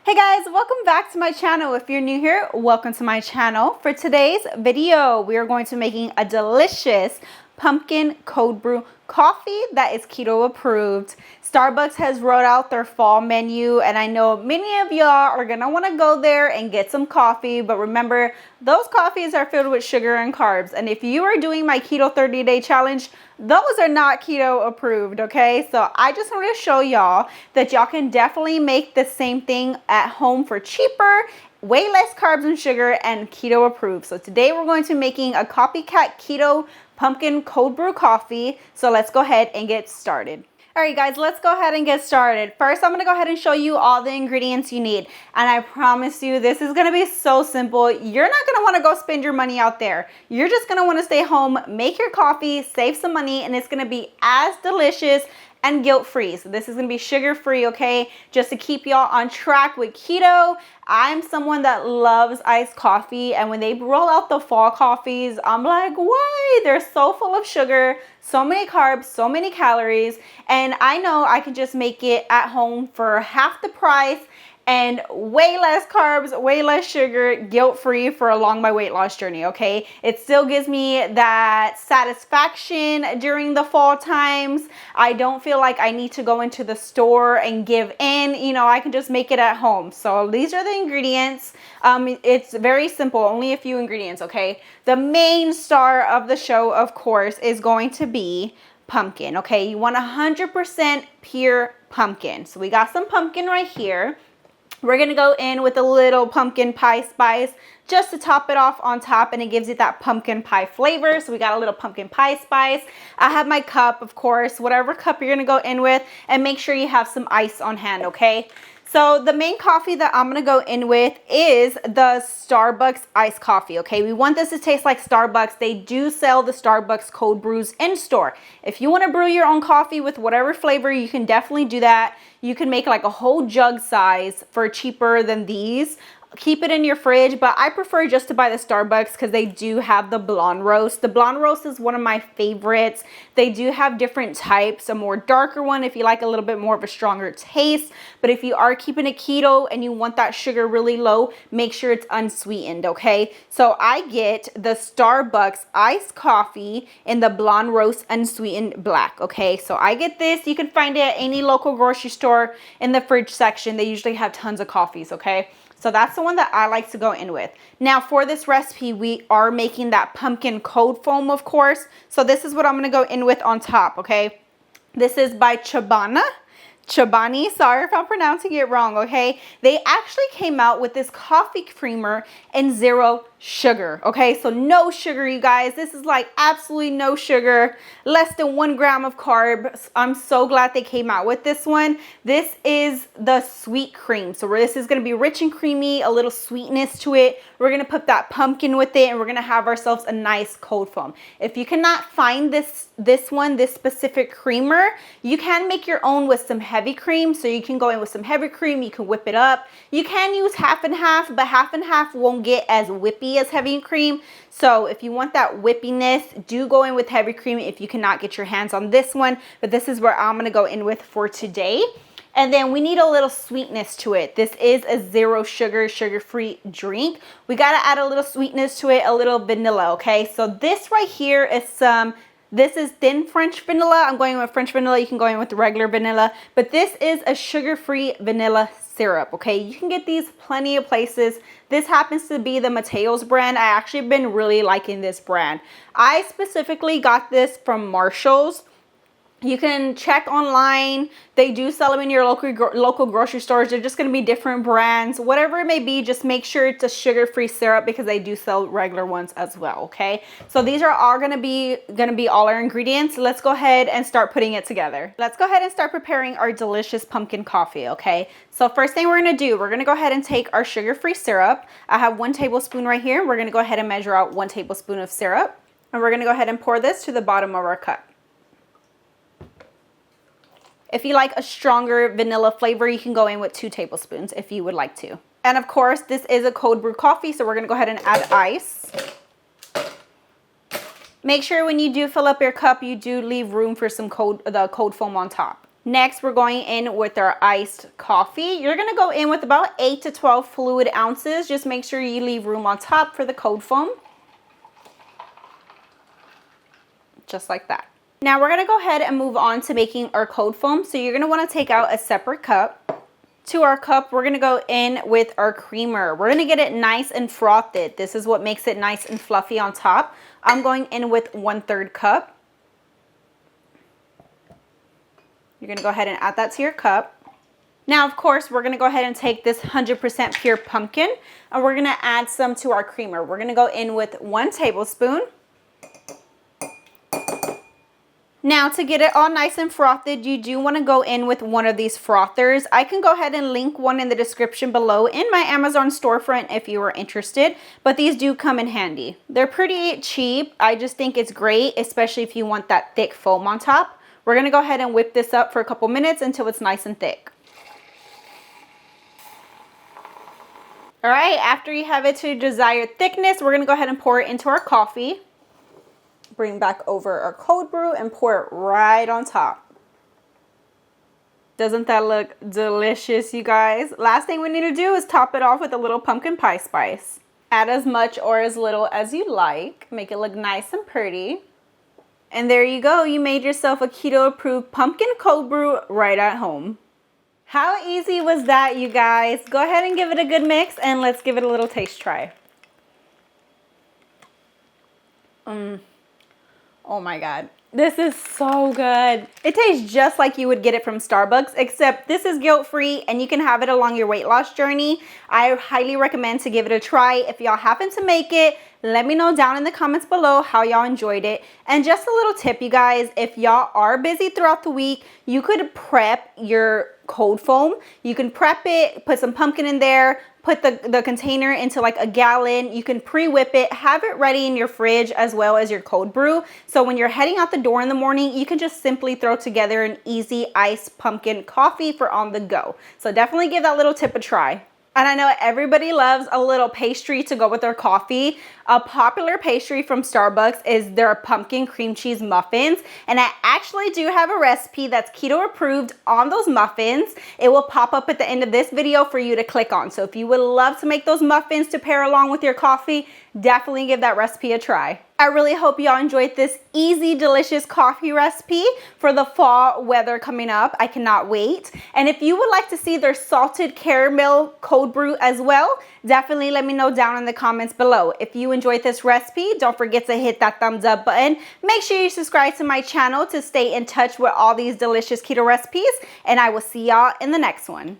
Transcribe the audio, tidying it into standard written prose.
Hey guys, welcome back to my channel. If you're new here, welcome to my channel. For today's video, we are going to be making a delicious pumpkin cold brew coffee that is keto approved. Starbucks has rolled out their fall menu, and I know many of y'all are gonna want to go there and get some coffee, but remember, those coffees are filled with sugar and carbs. And if you are doing my keto 30-day challenge, those are not keto approved, okay? So I just want to show y'all that y'all can definitely make the same thing at home for cheaper, way less carbs and sugar, and keto approved. So today we're going to be making a Copycat keto pumpkin cold brew coffee. So let's go ahead and get started. All right, guys, let's go ahead and get started. First, I'm gonna go ahead and show you all the ingredients you need. And I promise you, this is gonna be so simple. You're not gonna wanna go spend your money out there. You're just gonna wanna stay home, make your coffee, save some money, and it's gonna be as delicious and guilt-free. So this is gonna be sugar-free, okay? Just to keep y'all on track with keto. I'm someone that loves iced coffee, and when they roll out the fall coffees, I'm like, why? They're so full of sugar, so many carbs, so many calories, and I know I can just make it at home for half the price and way less carbs, way less sugar, guilt-free for along my weight loss journey, okay? It still gives me that satisfaction during the fall times. I don't feel like I need to go into the store and give in. You know, I can just make it at home. So these are the ingredients. It's very simple, only a few ingredients, okay? The main star of the show, of course, is going to be pumpkin, okay? You want 100% pure pumpkin. So we got some pumpkin right here. We're gonna go in with a little pumpkin pie spice just to top it off on top, and it gives it that pumpkin pie flavor. So we got a little pumpkin pie spice. I have my cup, of course, whatever cup you're gonna go in with, and make sure you have some ice on hand, okay? So the main coffee that I'm gonna go in with is the Starbucks iced coffee, okay? We want this to taste like Starbucks. They do sell the Starbucks cold brews in store. If you wanna brew your own coffee with whatever flavor, you can definitely do that. You can make like a whole jug size for cheaper than these. Keep it in your fridge, but I prefer just to buy the Starbucks because they do have the blonde roast. The blonde roast is one of my favorites. They do have different types, a more darker one if you like a little bit more of a stronger taste. But if you are keeping it keto and you want that sugar really low, make sure it's unsweetened, okay? So I get the Starbucks iced coffee in the blonde roast unsweetened black, okay? So I get this. You can find it at any local grocery store in the fridge section. They usually have tons of coffees, okay? So that's the one that I like to go in with. Now for this recipe, we are making that pumpkin cold foam, of course. So this is what I'm gonna go in with on top, okay? This is by chobani, sorry if I'm pronouncing it wrong, okay? They actually came out with this coffee creamer and 0 sugar, okay? So no sugar, you guys. This is like absolutely no sugar, less than 1 gram of carbs. I'm so glad they came out with this one. This is the sweet cream. So this is gonna be rich and creamy, a little sweetness to it. We're gonna put that pumpkin with it, and we're gonna have ourselves a nice cold foam. If you cannot find this specific creamer, you can make your own with some heavy cream. So you can go in with some heavy cream, you can whip it up. You can use half and half, but half and half won't get as whippy as heavy cream. So if you want that whippiness, do go in with heavy cream if you cannot get your hands on this one. But this is where I'm gonna go in with for today. And then we need a little sweetness to it. This is a 0 sugar, sugar-free drink. We gotta add a little sweetness to it, a little vanilla, okay? So this right here is this is thin French vanilla. I'm going with French vanilla. You can go in with the regular vanilla. But this is a sugar-free vanilla syrup, okay? You can get these plenty of places. This happens to be the Mateo's brand. I actually have been really liking this brand. I specifically got this from Marshall's. You can check online. They do sell them in your local grocery stores. They're just going to be different brands. Whatever it may be, just make sure it's a sugar-free syrup because they do sell regular ones as well, okay? So these are all going to be all our ingredients. Let's go ahead and start putting it together. Let's go ahead and start preparing our delicious pumpkin coffee, okay? So first thing we're going to do, we're going to go ahead and take our sugar-free syrup. I have 1 tablespoon right here. We're going to go ahead and measure out 1 tablespoon of syrup. And we're going to go ahead and pour this to the bottom of our cup. If you like a stronger vanilla flavor, you can go in with 2 tablespoons if you would like to. And of course, this is a cold brew coffee, so we're gonna go ahead and add ice. Make sure when you do fill up your cup, you do leave room for some cold foam on top. Next, we're going in with our iced coffee. You're gonna go in with about 8 to 12 fluid ounces. Just make sure you leave room on top for the cold foam. Just like that. Now we're gonna go ahead and move on to making our cold foam. So you're gonna wanna take out a separate cup. To our cup, we're gonna go in with our creamer. We're gonna get it nice and frothed. This is what makes it nice and fluffy on top. I'm going in with 1/3 cup. You're gonna go ahead and add that to your cup. Now, of course, we're gonna go ahead and take this 100% pure pumpkin and we're gonna add some to our creamer. We're gonna go in with 1 tablespoon. Now, to get it all nice and frothed, you do wanna go in with one of these frothers. I can go ahead and link one in the description below in my Amazon storefront if you are interested, but these do come in handy. They're pretty cheap. I just think it's great, especially if you want that thick foam on top. We're gonna go ahead and whip this up for a couple minutes until it's nice and thick. All right, after you have it to your desired thickness, we're gonna go ahead and pour it into our coffee. Bring back over our cold brew and pour it right on top. Doesn't that look delicious, you guys? Last thing we need to do is top it off with a little pumpkin pie spice. Add as much or as little as you like. Make it look nice and pretty. And there you go, you made yourself a keto approved pumpkin cold brew right at home. How easy was that, you guys? Go ahead and give it a good mix and let's give it a little taste try. Oh my God, this is so good. It tastes just like you would get it from Starbucks, except this is guilt-free and you can have it along your weight loss journey. I highly recommend to give it a try. If y'all happen to make it, let me know down in the comments below how y'all enjoyed it. And just a little tip, you guys, if y'all are busy throughout the week, you could prep your cold foam. You can prep it, put some pumpkin in there, put the container into like a gallon. You can pre-whip it, have it ready in your fridge as well as your cold brew. So when you're heading out the door in the morning, you can just simply throw together an easy iced pumpkin coffee for on the go. So definitely give that little tip a try. And I know everybody loves a little pastry to go with their coffee. A popular pastry from Starbucks is their pumpkin cream cheese muffins. And I actually do have a recipe that's keto approved on those muffins. It will pop up at the end of this video for you to click on. So if you would love to make those muffins to pair along with your coffee, definitely give that recipe a try. I really hope y'all enjoyed this easy, delicious coffee recipe for the fall weather coming up. I cannot wait. And if you would like to see their salted caramel cold brew as well, definitely let me know down in the comments below. If you enjoyed this recipe, don't forget to hit that thumbs up button. Make sure you subscribe to my channel to stay in touch with all these delicious keto recipes. And I will see y'all in the next one.